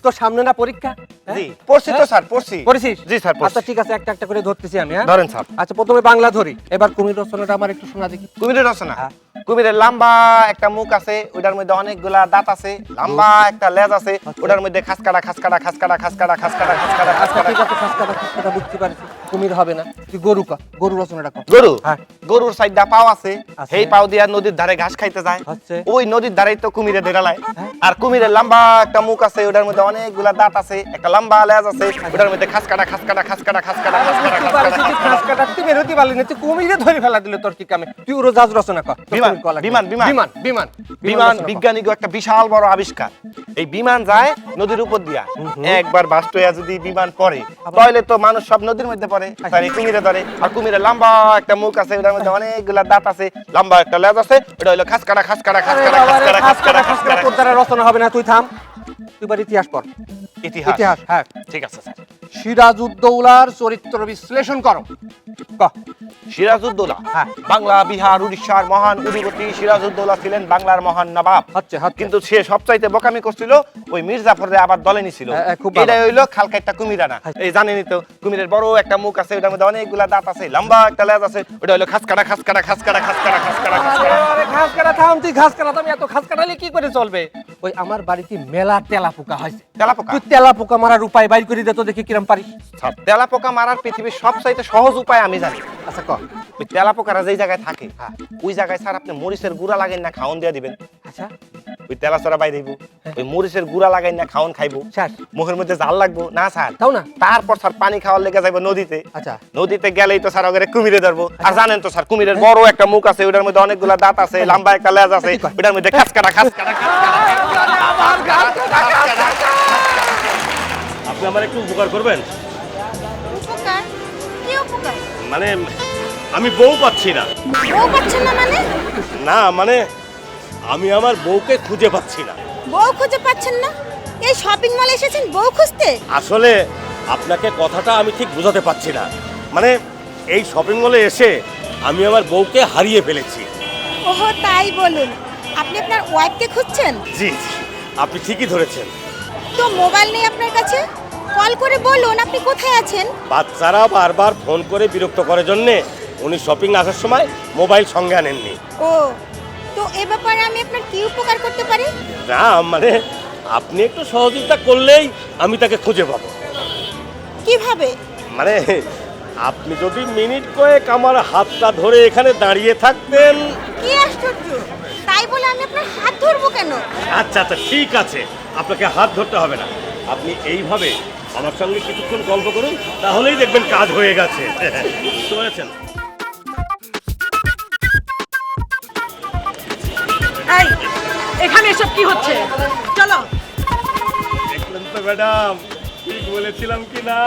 তো সামনে না পরীক্ষা? জি পড়ছি তো স্যার, পড়ছি। পড়েছিস? জি স্যার, পড়ছি। আচ্ছা ঠিক আছে, একটা একটা করে ধরতেছি আমি। হ্যাঁ ধরেন স্যার। আচ্ছা, প্রথমে বাংলা ধরি। এবার কুমির রচনাটা আমার একটু শোনা দেখি। কুমিরের রচনা। হ্যাঁ। কুমিরের লম্বা একটা মুখ আছে, ওটার মধ্যে অনেকগুলা দাঁত আছে, লম্বা একটা লেজ আছে, ওটার মধ্যে খাসকাটা খাসকাটা খাসকাটা খাসকাটা খাসকাটা খাসকাটা আচ্ছা খাসকাটা। ঠিক আছে, খাসকাটা বুঝতে পারছি, কুমির হবে না। তুই গরু কা, গরু রচনাটা কর। গরু? হ্যাঁ। গরুর সাইডটা পাও আছে, আছে। সেই পাও দিয়া নদীর ধারে ঘাস খাইতে যায়। হচ্ছে। ওই নদীর ধারেই তো কুমিরে ধরালায়। হ্যাঁ। আর কুমিরের লম্বা একটা মুখ আছে, ওটার মধ্যে অনেকগুলা দাঁত আছে, একটা লম্বা লেজ আছে, ওটার মধ্যে খাসকাটা খাসকাটা খাসকাটা খাসকাটা খাসকাটা বুঝতে পারছি, তুই খাসকাটা। খাসকাটা তুই বেরোতে পারলি না, তুই কুমিরে ধরে ফেলা দিলে তোর কি কামে? তুই উড়োজাহাজ রচনা কর। তোর বিমান, কুমির কলা বিমান, কি? বিমান। বিমান বিমান বিমান রচনা কর। বিজ্ঞানীকে একটা বিশাল বড় আবিষ্কার। এই বিমান যায় নদীর উপর দিয়া, একবার বাস্ট হইয়া যদি বিমান পড়ে তাহলে তো মানুষ সব নদীর মধ্যে পড়ে, তাই কুমিরে ধরে। আর কুমিরের লম্বা একটা মুখ আছে, ওটার মধ্যে অনেকগুলা দাঁত আছে, লম্বা একটা লেজ আছে, ওটা হলো খাসকাটা খাসকাটা আরে খাসকাটা বাবা রে, খাসকাটা খাসকাটা খাসকাটা খাসকাটা খাসকাটা। তোর দ্বারা রচনা হবে না, তুই থাম। তুই এবার ইতিহাস পড়। ইতিহাস। ইতিহাস, হ্যাঁ। ঠিক আছে স্যার। সিরাজউদ্দৌলার চরিত্র বিশ্লেষণ করো। ক। সিরাজউদ্দৌলা। হ্যাঁ। বাংলা, বিহার, উড়িষ্যার মহান অধিপতি সিরাজউদ্দৌলা ছিলেন বাংলার মহান নবাব। হচ্ছে। কিন্তু সে সবচাইতে বোকামি করছিল, ওই মির্জাফরে আবার দলে নিছিল। হ্যাঁ, খুব ভালো। এটাই হইলো খালকাইটা কুমিরানা। এই জানেনই তো, কুমিরের বড় একটা মুখ আছে, ওটার মধ্যে অনেকগুলা দাঁত আছে, লম্বা একটা লেজ আছে, ওটা হলো খাসকাটা খাসকাটা খাসকাটা খাসকাটা খাসকাটা খাসকাটা। আরে ঘাস কাটা থাম, তুই ঘাস কাটা থাম, এত ঘাস কাটালে কি করে চলবে? ওই আমার বাড়িতে মেলা তেলা পোকা হয়েছে, তেলাপোকা? তুই তেলা পোকা মারার উপায় বাইর করে দে তো, দেখি কিরম পারিস। স্যার, তেলাপোকা মারার পৃথিবীর সবচাইতে সহজ উপায় আমি জানি। আচ্ছা ক। ওই তেলাপোকারা যেই জায়গায় থাকে, ওই জায়গায় স্যার আপনি মরিচের গুঁড়া লাগাই না খাওন দিয়ে দিবেন। আচ্ছা ওই তেলাচরা বাইরে হইব, ওই মরিচের গুঁড়া লাগাই না খাওন খাইবো, স্যার মুখের মধ্যে জাল লাগবো না স্যার। তাও না। তারপর স্যার পানি খাওয়ার লেগে যাবো নদীতে। আচ্ছা নদীতে গেলেই তো স্যার ওখানে কুমিরে ধরবো। আর জানেন তো স্যার, কুমিরের বড় একটা মুখ আছে, ওটার মধ্যে অনেকগুলা দাঁত আছে, লম্বা একটা লেজ আছে, ওটার মধ্যে খাসকাটা খাসকাটা আপনি আমার একটু উপকার করবেন? উপকার? কি উপকার? মানে আমি বউ পাচ্ছি না। বউ পাচ্ছেন না মানে? না মানে আমি আমার বউকে খুঁজে পাচ্ছি না। বউ খুঁজে পাচ্ছেন না? এই শপিং মলে এসেছেন বউ খুঁজতে? আসলে আপনাকে কথাটা আমি ঠিক বোঝাতে পারছি না। মানে এই শপিং মলে এসে আমি আমার বউকে হারিয়ে ফেলেছি। ওহো, তাই বলুন। আপনি আপনার ওয়াইফকে খুঁজছেন? জি জি, আপনি ঠিকই ধরেছেন। তো মোবাইল নেই আপনার কাছে? কল করে বলুন আপনি কোথায় আছেন। বাচ্চারা বারবার ফোন করে বিরক্ত করার জন্যে উনি শপিং আসার সময় মোবাইল সঙ্গে আনেননি। ও, তো এ ব্যাপারে আমি আপনার কি উপকার করতে পারি? না মানে আপনি একটু সহযোগিতা করলেই আমি তাকে খুঁজে পাবো। কিভাবে? মানে আপনি যদি মিনিট কয়েক আমার হাতটা ধরে এখানে দাঁড়িয়ে থাকতেন। কি আশ্চর্য! তাই বলে আমি আপনার হাত ধরবো কেন? আচ্ছা আচ্ছা ঠিক আছে, আপনাকে হাত ধরতে হবে না। আপনি এইভাবে আমার সঙ্গে কিছুক্ষণ গল্প করুন, তাহলেই দেখবেন কাজ হয়ে গেছে। বুঝতে পেরেছেন? এই, এখানে এসব কি হচ্ছে? চলো। দেখলেন তো ম্যাডাম, ঠিক বলেছিলাম কি না?